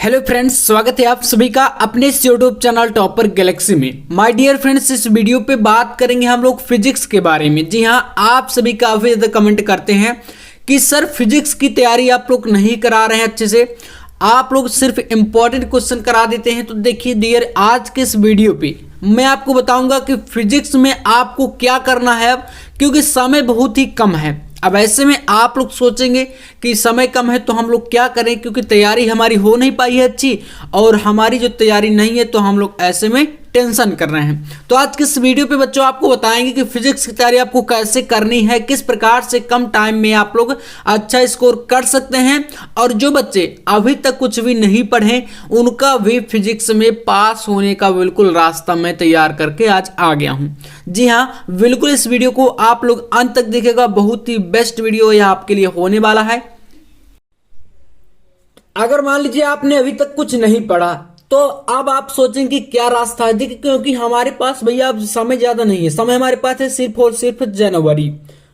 Hello friends, स्वागत है आप सभी का अपने इस यूट्यूब चैनल टॉपर गैलेक्सी में। माय डियर फ्रेंड्स, इस वीडियो पे बात करेंगे हम लोग फिजिक्स के बारे में। जी हाँ, आप सभी काफ़ी ज़्यादा कमेंट करते हैं कि सर फिजिक्स की तैयारी आप लोग नहीं करा रहे हैं अच्छे से, आप लोग सिर्फ इम्पॉर्टेंट क्वेश्चन करा देते हैं। तो देखिए डियर, आज के इस वीडियो पे मैं आपको बताऊंगा कि फिजिक्स में आपको क्या करना है अब, क्योंकि समय बहुत ही कम है। अब ऐसे में आप लोग सोचेंगे कि समय कम है तो हम लोग क्या करें, क्योंकि तैयारी हमारी हो नहीं पाई है अच्छी, और हमारी जो तैयारी नहीं है तो हम लोग ऐसे में टेंशन कर रहे हैं। तो आज के इस वीडियो पे बच्चों आपको बताएंगे कि फिजिक्स की तैयारी आपको कैसे करनी है, किस प्रकार से कम टाइम में आप लोग अच्छा स्कोर कर सकते हैं। और जो बच्चे अभी तक कुछ भी नहीं पढ़े उनका भी फिजिक्स में पास होने का बिल्कुल रास्ता मैं तैयार करके आज आ गया हूं। जी हाँ, बिल्कुल इस वीडियो को आप लोग अंत तक देखिएगा, बहुत ही बेस्ट वीडियो यह आपके लिए होने वाला है। अगर मान लीजिए आपने अभी तक कुछ नहीं पढ़ा तो अब आप सोचेंगे कि क्या रास्ता है। देखिए, क्योंकि हमारे पास भैया अब समय ज्यादा नहीं है, समय हमारे पास है सिर्फ और सिर्फ जनवरी।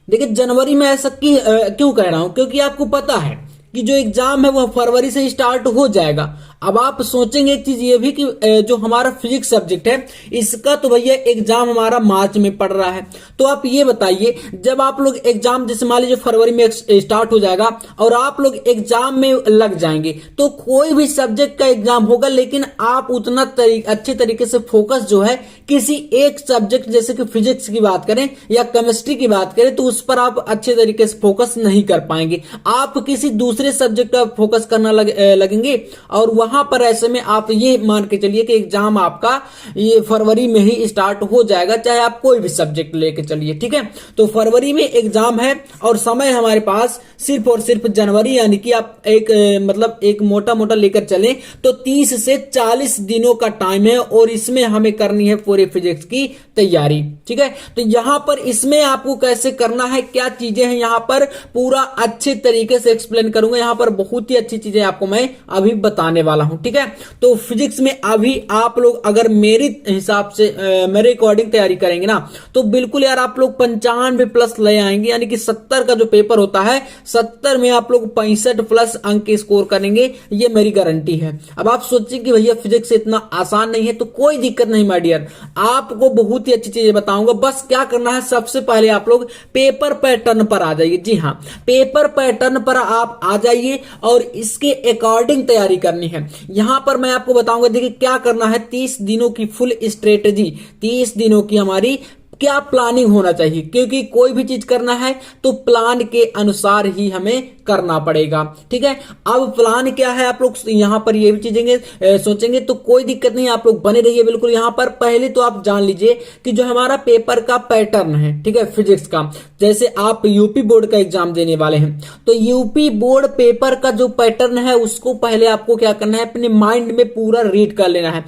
देखिए जनवरी में ऐसा क्यों कह रहा हूं, क्योंकि आपको पता है कि जो एग्जाम है वह फरवरी से स्टार्ट हो जाएगा। अब आप सोचेंगे एक चीज ये भी कि जो हमारा फिजिक्स सब्जेक्ट है इसका तो भैया एग्जाम हमारा मार्च में पड़ रहा है। तो आप ये बताइए, जब आप लोग एग्जाम जैसे मान लीजिए फरवरी में स्टार्ट हो जाएगा और आप लोग एग्जाम में लग जाएंगे तो कोई भी सब्जेक्ट का एग्जाम होगा, लेकिन आप उतना अच्छे तरीके से फोकस जो है किसी एक सब्जेक्ट जैसे कि फिजिक्स की बात करें या केमिस्ट्री की बात करें तो उस पर आप अच्छे तरीके से फोकस नहीं कर पाएंगे। आप किसी दूसरे सब्जेक्ट पर फोकस करना लगेंगे और वहां पर ऐसे में आप ये मान के चलिए कि एग्जाम आपका ये फरवरी में ही स्टार्ट हो जाएगा, चाहे आप कोई भी सब्जेक्ट लेके चलिए। ठीक है, तो फरवरी में एग्जाम है और समय हमारे पास सिर्फ और सिर्फ जनवरी, यानी कि आप एक मोटा मोटा लेकर चलें तो 30 से 40 दिनों का टाइम है और इसमें हमें करनी है पूरे फिजिक्स की तैयारी। ठीक है, तो यहां पर इसमें आपको कैसे करना है, क्या चीजें हैं, यहां पर पूरा अच्छे तरीके से एक्सप्लेन करूंगा। यहां पर बहुत ही अच्छी चीजें आपको मैं अभी बताने वाला हूं। ठीक है, तो फिजिक्स में अभी आप लोग अगर मेरे हिसाब से मेरे अकॉर्डिंग तैयारी करेंगे ना तो बिल्कुल यार आप लोग 95 प्लस ले आएंगे, यानी कि 70 का जो पेपर होता है 70 में आप लोग 65 प्लस अंक स्कोर करेंगे, ये मेरी गारंटी है। अब आप सोचिए कि भैया फिजिक्स इतना आसान नहीं है, तो कोई दिक्कत नहीं माय डियर, आपको बहुत ही अच्छी चीजें बताऊंगा। बस क्या करना है, सबसे पहले आप लोग पेपर पैटर्न पर आ जाइए। जी हाँ, पेपर पैटर्न पर आप आ जाइए और इसके अकॉर्डिंग तैयारी करनी है। यहां पर मैं आपको बताऊंगा, देखिए क्या करना है, 30 दिनों की फुल स्ट्रेटेजी, 30 दिनों की हमारी क्या प्लानिंग होना चाहिए, क्योंकि कोई भी चीज करना है तो प्लान के अनुसार ही हमें करना पड़ेगा। ठीक है, अब प्लान क्या है आप लोग यहां पर ये भी चीजें सोचेंगे तो कोई दिक्कत नहीं, आप लोग बने रहिए बिल्कुल। यहां पर पहले तो आप जान लीजिए कि जो हमारा पेपर का पैटर्न है, ठीक है, फिजिक्स का, जैसे आप यूपी बोर्ड का एग्जाम देने वाले हैं तो यूपी बोर्ड पेपर का जो पैटर्न है उसको पहले आपको क्या करना है, अपने माइंड में पूरा रीड कर लेना है।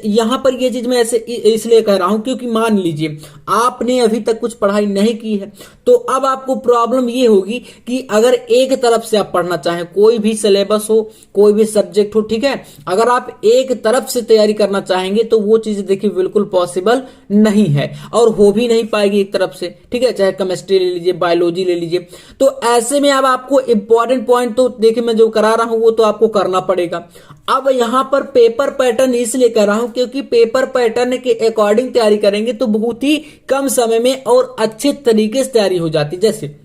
यहां पर ये चीज मैं ऐसे इसलिए कह रहा हूं क्योंकि मान लीजिए आपने अभी तक कुछ पढ़ाई नहीं की है तो अब आपको प्रॉब्लम ये होगी कि अगर एक तरफ से आप पढ़ना चाहें, कोई भी सिलेबस हो, कोई भी सब्जेक्ट हो, ठीक है, अगर आप एक तरफ से तैयारी करना चाहेंगे तो वो चीज देखिए बिल्कुल पॉसिबल नहीं है और हो भी नहीं पाएगी एक तरफ से। ठीक है, चाहे केमिस्ट्री ले लीजिए, बायोलॉजी ले लीजिए, तो ऐसे में अब आपको इंपॉर्टेंट पॉइंट तो देखिए मैं जो करा रहा हूं वो तो आपको करना पड़ेगा। अब यहां पर पेपर पैटर्न इसलिए कर रहा हूं क्योंकि पेपर पैटर्न के अकॉर्डिंग तैयारी करेंगे तो बहुत ही कम समय में और अच्छे तरीके से तैयारी हो जाती। जैसे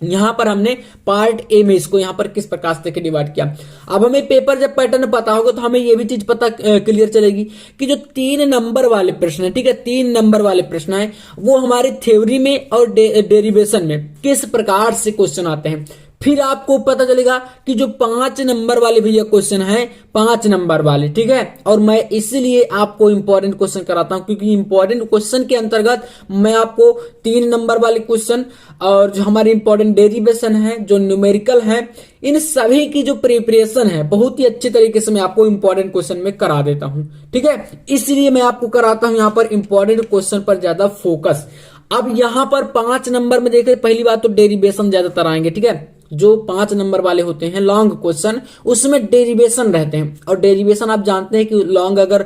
यहां पर हमने पार्ट ए में इसको यहां पर किस प्रकार से डिवाइड किया। अब हमें पेपर जब पैटर्न पता होगा तो हमें यह भी चीज पता क्लियर चलेगी कि जो 3 नंबर वाले प्रश्न है, ठीक है, 3 नंबर वाले प्रश्न है वो हमारे थ्योरी में और डेरिवेशन में किस प्रकार से क्वेश्चन आते हैं। फिर आपको पता चलेगा कि जो 5 नंबर वाले भैया क्वेश्चन है, 5 नंबर वाले, ठीक है, और मैं इसलिए आपको इंपॉर्टेंट क्वेश्चन कराता हूं क्योंकि इंपॉर्टेंट क्वेश्चन के अंतर्गत मैं आपको 3 नंबर वाले क्वेश्चन और जो हमारे इंपॉर्टेंट डेरिवेशन है, जो न्यूमेरिकल है, इन सभी की जो प्रिपरेशन है बहुत ही अच्छे तरीके से मैं आपको इंपॉर्टेंट क्वेश्चन में करा देता हूं। ठीक है, इसलिए मैं आपको कराता हूं यहां पर इंपॉर्टेंट क्वेश्चन पर ज्यादा फोकस। अब यहां पर 5 नंबर में देखें, पहली बात तो डेरिवेशन ज्यादातर आएंगे। ठीक है, जो 5 नंबर वाले होते हैं लॉन्ग क्वेश्चन उसमें डेरिवेशन रहते हैं और डेरिवेशन आप जानते हैं कि लॉन्ग अगर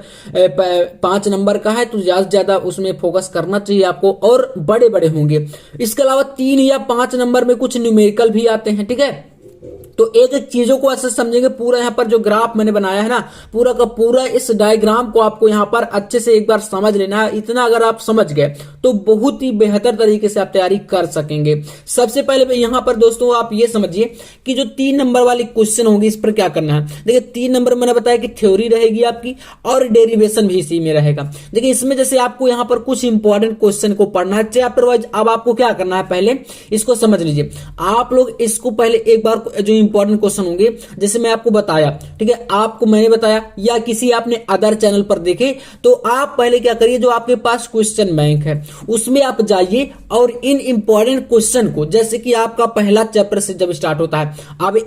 5 नंबर का है तो ज्यादा से ज्यादा उसमें फोकस करना चाहिए आपको और बड़े बड़े होंगे। इसके अलावा 3 या 5 नंबर में कुछ न्यूमेरिकल भी आते हैं। ठीक है, तो एक एक चीजों को ऐसे समझेंगे। पूरा यहाँ पर जो ग्राफ मैंने बनाया है ना, पूरा का पूरा इस डायग्राम को आपको यहाँ पर अच्छे से एक बार समझ लेना है। इतना अगर आप समझ गए तो बहुत ही बेहतर तरीके से आप तैयारी कर सकेंगे। सबसे पहले यहाँ पर दोस्तों आप ये समझिए कि जो 3 नंबर वाली क्वेश्चन होंगी इस पर क्या करना है। देखिए 3 नंबर मैंने बताया कि थ्योरी रहेगी आपकी और डेरिवेशन भी इसी में रहेगा। देखिए इसमें जैसे आपको यहाँ पर कुछ इंपॉर्टेंट क्वेश्चन को पढ़ना है चैप्टर वाइज। अब आपको क्या करना है, पहले इसको समझ लीजिए। आप लोग इसको पहले एक बार जो इंपॉर्टेंट क्वेश्चन होंगे जैसे मैं आपको बताया, ठीक है, आपको मैंने बताया या किसी आपने अदर चैनल पर देखे, तो आप पहले क्या करिए, जो आपके पास क्वेश्चन बैंक है उसमें आप जाइए और इन इंपॉर्टेंट क्वेश्चन को, जैसे कि आपका पहला चैप्टर से जब स्टार्ट होता है, अब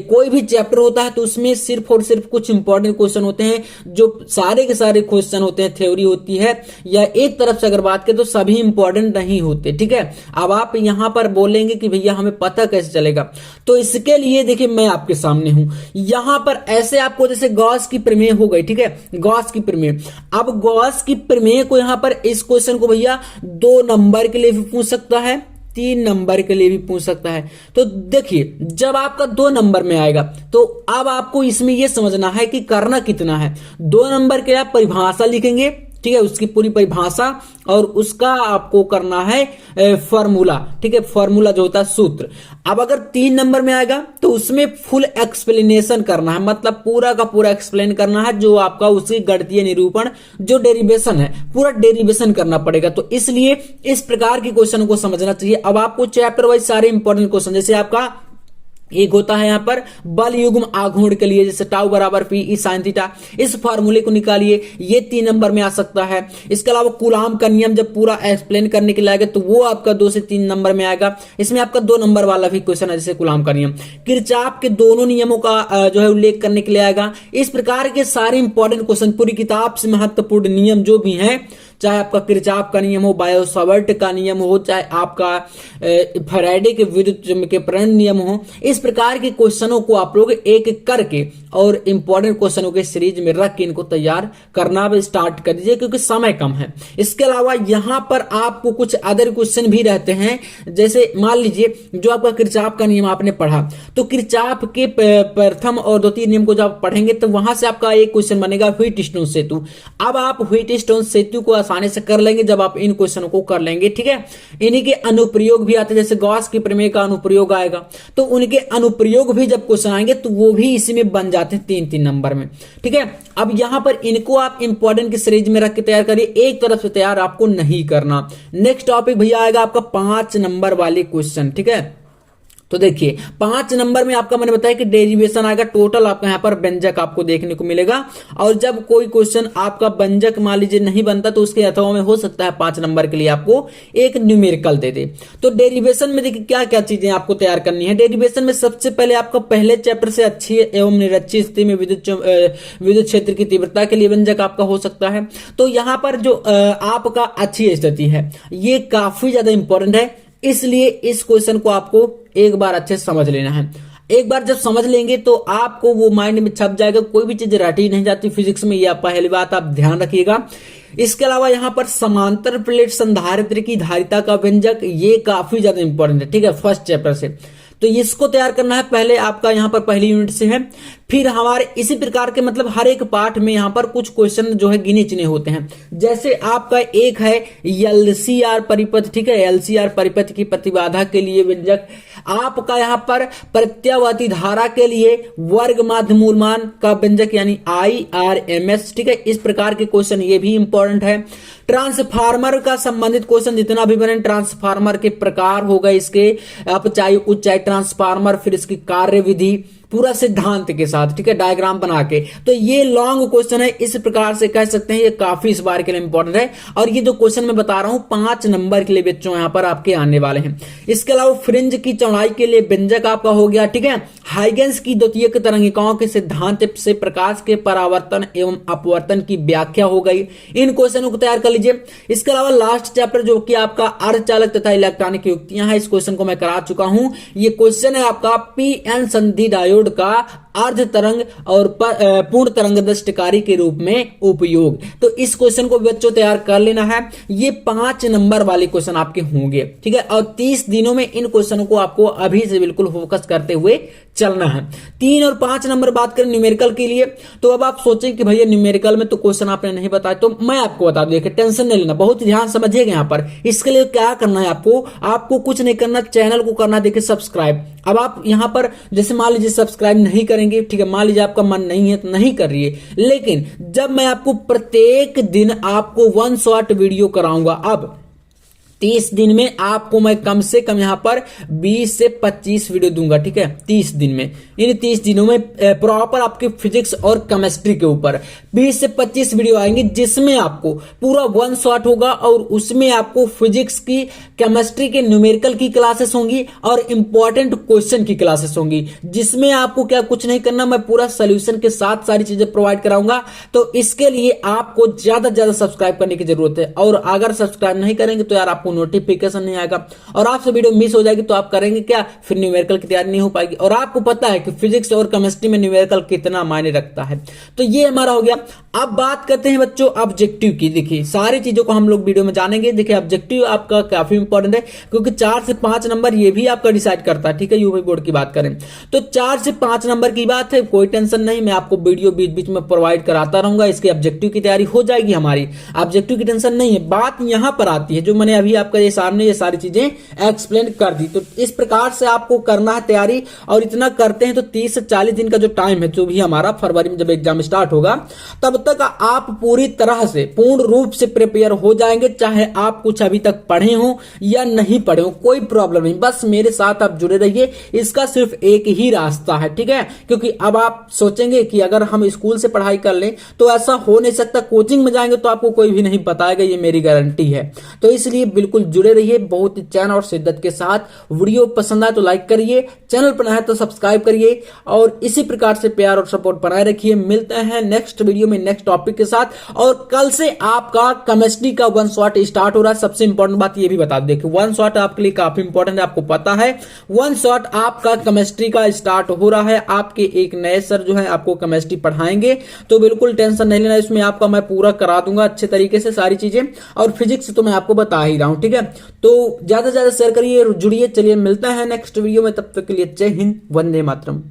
कोई भी चैप्टर होता है तो उसमें सिर्फ और सिर्फ कुछ इंपॉर्टेंट क्वेश्चन होते हैं, जो सारे के सारे क्वेश्चन होते हैं थ्योरी होती है, या एक तरफ से अगर बात करें तो सभी इंपॉर्टेंट नहीं होते, ठीक है। अब आप यहां पर बोलेंगे कि भैया हमें पता कैसे चलेगा, तो इसके लिए देखिए मैं आपके सामने हूं। यहां पर ऐसे आपको जैसे गॉस की प्रमेय हो गई, ठीक है, गॉस की प्रमेय। अब गॉस की प्रमेय को यहां पर इस क्वेश्चन को भैया 2 नंबर के लिए भी पूछ सकता है, 3 नंबर के लिए भी पूछ सकता है। तो देखिए जब आपका 2 नंबर में आएगा तो अब आपको इसमें यह समझना है कि करना कितना है। 2 नंबर के आप परिभाषा लिखेंगे, ठीक है, उसकी पूरी परिभाषा, और उसका आपको करना है फॉर्मूला, ठीक है, फॉर्मूला जो होता है सूत्र। अब अगर 3 नंबर में आएगा तो उसमें फुल एक्सप्लेनेशन करना है, मतलब पूरा का पूरा एक्सप्लेन करना है, जो आपका उसी गणितीय निरूपण जो डेरिवेशन है पूरा डेरिवेशन करना पड़ेगा। तो इसलिए इस प्रकार के क्वेश्चन को समझना चाहिए। अब आपको चैप्टर वाइज सारे इंपॉर्टेंट क्वेश्चन, जैसे आपका एक होता है यहां पर बल युग्म आघूर्ण के लिए, जैसे टाउ बराबर पी ई साइन थीटा, इस फार्मूले को निकालिए, ये 3 नंबर में आ सकता है। इसके अलावा कूलाम का नियम जब पूरा एक्सप्लेन करने के लिए आएगा तो वो आपका 2 से 3 नंबर में आएगा। इसमें आपका 2 नंबर वाला भी क्वेश्चन है, जैसे कूलाम का नियम। किरचॉफ के दोनों नियमों का जो है उल्लेख करने के लिए आएगा। इस प्रकार के सारे इंपॉर्टेंट क्वेश्चन पूरी किताब से महत्वपूर्ण नियम जो भी हैं, चाहे आपका किरचॉफ का नियम हो, बायो-सावर्ट का नियम हो, चाहे आपका फैराडे के विद्युत चुंबकीयकरण नियम हो, इस प्रकार के क्वेश्चनों को आप लोग एक एक करके और इंपॉर्टेंट क्वेश्चनों के सीरीज में रख के इनको तैयार करना स्टार्ट कर दीजिए, क्योंकि समय कम है। इसके अलावा यहां पर आपको कुछ अदर क्वेश्चन भी रहते हैं, जैसे मान लीजिए जो आपका किरचॉफ का नियम आपने पढ़ा, तो किरचॉफ के प्रथम और द्वितीय नियम को जब पढ़ेंगे तो वहां से आपका एक क्वेश्चन बनेगा व्हीटस्टोन सेतु। अब आप व्हीटस्टोन सेतु को आसानी से कर लेंगे जब आप इन क्वेश्चनों को कर लेंगे, ठीक है। इन्हीं के अनुप्रयोग भी आते हैं, जैसे गॉस की प्रमेय का अनुप्रयोग आएगा, तो उनके अनुप्रयोग भी जब क्वेश्चन आएंगे तो वो भी इसी में बन जाते हैं 3-3 नंबर में, ठीक है। अब यहां पर इनको आप इंपॉर्टेंट की सीरीज में रख के तैयार करिए, एक तरफ से तैयार आपको नहीं करना। नेक्स्ट टॉपिक भैया आएगा आपका 5 नंबर वाले क्वेश्चन, ठीक है। तो देखिए 5 नंबर में आपका मैंने बताया कि डेरिवेशन आएगा। टोटल आपका यहाँ पर व्यंजक आपको देखने को मिलेगा, और जब कोई क्वेश्चन आपका व्यंजक मान लीजिए नहीं बनता तो उसके अथवा में हो सकता है 5 नंबर के लिए आपको एक न्यूमेरिकल दे दे। तो डेरिवेशन में देखिए क्या क्या चीजें आपको तैयार करनी है। डेरिवेशन में सबसे पहले आपका पहले चैप्टर से अच्छी एवं निरक्षी स्थिति में विद्युत क्षेत्र की तीव्रता के लिए व्यंजक आपका हो सकता है। तो यहाँ पर जो आपका अच्छी स्थिति है ये काफी ज्यादा इंपॉर्टेंट है, इसलिए इस क्वेश्चन को आपको एक बार अच्छे से समझ लेना है। एक बार जब समझ लेंगे तो आपको वो माइंड में छप जाएगा, कोई भी चीज रटी नहीं जाती फिजिक्स में, यह पहली बात आप ध्यान रखिएगा। इसके अलावा यहां पर समांतर प्लेट संधारित्र की धारिता का व्यंजक, ये काफी ज्यादा इंपॉर्टेंट है, ठीक है, फर्स्ट चैप्टर से। तो इसको तैयार करना है पहले आपका यहाँ पर पहली यूनिट से है। फिर हमारे इसी प्रकार के मतलब हर एक पार्ट में यहाँ पर कुछ क्वेश्चन जो है गिने चुने होते हैं। जैसे आपका एक है एलसीआर परिपथ, ठीक है, एलसीआर परिपथ की प्रतिबाधा के लिए व्यंजक। आपका यहाँ पर प्रत्यावर्ती धारा के लिए वर्ग माध्य मूलमान का व्यंजक यानी IRMS, ठीक है। इस प्रकार के क्वेश्चन ये भी इंपॉर्टेंट है। ट्रांसफार्मर का संबंधित क्वेश्चन जितना भी बने, ट्रांसफार्मर के प्रकार होगा इसके, आप चाहे ऊंचाई ट्रांसफार्मर, फिर इसकी कार्यविधि पूरा सिद्धांत के साथ, ठीक है, डायग्राम बना के। तो ये लॉन्ग क्वेश्चन है, इस प्रकार से कह सकते हैं ये काफी इस बार के लिए इंपॉर्टेंट है। और ये जो क्वेश्चन मैं बता रहा हूं 5 नंबर के लिए बच्चों यहाँ पर आपके आने वाले हैं। इसके अलावा फ्रिंज की चौड़ाई के लिए व्यंजक आपका हो गया, ठीक है। हाइगेंस की द्वितीयक तरंगिकाओं के सिद्धांत से प्रकाश के परावर्तन एवं अपवर्तन की व्याख्या हो गई। इन क्वेश्चनों को तैयार कर लीजिए। इसके अलावा लास्ट चैप्टर जो कि आपका अर्धचालक तथा इलेक्ट्रॉनिक युक्तियां है, इस क्वेश्चन को मैं करा चुका हूं। ये क्वेश्चन है आपका पीएन संधि डायोड का अर्ध तरंग और पूर्ण तरंग दष्टकारी के रूप में उपयोग। तो इस क्वेश्चन को बच्चों तैयार कर लेना है। ये 5 नंबर वाले क्वेश्चन आपके होंगे, ठीक है। और 30 दिनों में इन क्वेश्चनों को आपको अभी से बिल्कुल फोकस करते हुए चलना है। 3 और 5 नंबर बात करें न्यूमेरिकल के लिए, तो अब आप सोचें कि भैया न्यूमेरिकल में तो क्वेश्चन आपने नहीं बताया, तो मैं आपको बता दूं, देखिए टेंशन नहीं लेना, बहुत ध्यान समझिएगा यहाँ पर। इसके लिए क्या करना है आपको कुछ नहीं करना, चैनल को करना देखिए सब्सक्राइब। अब आप यहाँ पर जैसे मान लीजिए सब्सक्राइब नहीं करेंगे, ठीक है, मान लीजिए आपका मन नहीं है तो नहीं कर रही है, लेकिन जब मैं आपको प्रत्येक दिन आपको 1 शॉर्ट वीडियो कराऊंगा, अब 30 दिन में आपको मैं कम से कम यहां पर 20 से 25 वीडियो दूंगा, ठीक है। 30 दिन में, इन 30 दिनों में प्रॉपर आपके फिजिक्स और केमिस्ट्री के ऊपर 20 से 25 वीडियो आएंगे, जिसमें आपको पूरा 1 शॉट होगा और उसमें आपको फिजिक्स की, केमिस्ट्री के न्यूमेरिकल की क्लासेस होंगी और इंपॉर्टेंट क्वेश्चन की क्लासेस होंगी, जिसमें आपको क्या कुछ नहीं करना, मैं पूरा सोल्यूशन के साथ सारी चीजें प्रोवाइड कराऊंगा। तो इसके लिए आपको ज्यादा से ज्यादा सब्सक्राइब करने की जरूरत है, और अगर सब्सक्राइब नहीं करेंगे तो यार आपको नोटिफिकेशन नहीं आएगा और आपसे वीडियो मिस हो जाएगी, तो आप करेंगे क्या, फिर न्यूमेरिकल की तैयारी नहीं हो पाएगी। और आपको पता है कि फिजिक्स और केमिस्ट्री में न्यूमेरिकल कितना मायने रखता है। तो ये हमारा हो गया। अब बात करते हैं बच्चों ऑब्जेक्टिव की। देखिए सारी चीजों को हम लोग वीडियो में जानेंगे। देखिए ऑब्जेक्टिव आपका काफी इंपॉर्टेंट है, क्योंकि 4 से 5 नंबर ये भी आपका डिसाइड करता है, ठीक है। यूपी बोर्ड की बात करें तो 4 से 5 नंबर की बात है, कोई टेंशन नहीं, मैं आपको वीडियो बीच बीच में प्रोवाइड कराता रहूंगा, इसके ऑब्जेक्टिव की तैयारी हो जाएगी हमारी, ऑब्जेक्टिव की टेंशन नहीं है। बात यहां पर आती है जो मैंने अभी आपका ये सामने ये सारी चीजें एक्सप्लेन कर दी। तो इस प्रकार से आपको करना है तैयारी, और इतना करते हैं तो 30 से 40 दिन का जो टाइम है, जो भी हमारा फरवरी में जब एग्जाम स्टार्ट होगा, तब तक आप पूरी तरह से पूर्ण रूप से प्रिपेयर हो जाएंगे। चाहे आप कुछ अभी तक पढ़े हो या नहीं पढ़े हो, कोई प्रॉब्लम नहीं, बस मेरे साथ आप जुड़े रहिए। इसका सिर्फ एक ही रास्ता है, ठीक है। क्योंकि अब आप सोचेंगे कि अगर हम स्कूल से पढ़ाई कर लें तो ऐसा हो नहीं सकता, कोचिंग में जाएंगे तो आपको कोई भी नहीं बताएगा, ये मेरी गारंटी है। तो इसलिए बिल्कुल जुड़े रहिए बहुत ही चैन और शिद्दत के साथ। वीडियो पसंद आए तो लाइक करिए, चैनल पर नया है तो सब्सक्राइब करिए, और इसी प्रकार से प्यार और सपोर्ट बनाए रखिए। मिलते हैं नेक्स्ट वीडियो में नेक्स्ट टॉपिक के साथ। और कल से आपका केमिस्ट्री का 1 शॉट स्टार्ट हो रहा है। सबसे इंपॉर्टेंट बात ये भी बता दो, देखिए 1 शॉट आपके लिए काफी इंपॉर्टेंट है, आपको पता है 1 शॉट आपका केमिस्ट्री का स्टार्ट हो रहा है। आपके एक नए सर जो है आपको केमिस्ट्री पढ़ाएंगे, तो बिल्कुल टेंशन नहीं लेना, इसमें आपका मैं पूरा करा दूंगा अच्छे तरीके से सारी चीजें। और फिजिक्स तो मैं आपको बता ही रहा हूं, ठीक है। तो ज्यादा से ज्यादा शेयर करिए, जुड़िए। चलिए मिलते हैं नेक्स्ट वीडियो में, तब तक के लिए जय हिंद, वंदे मातरम।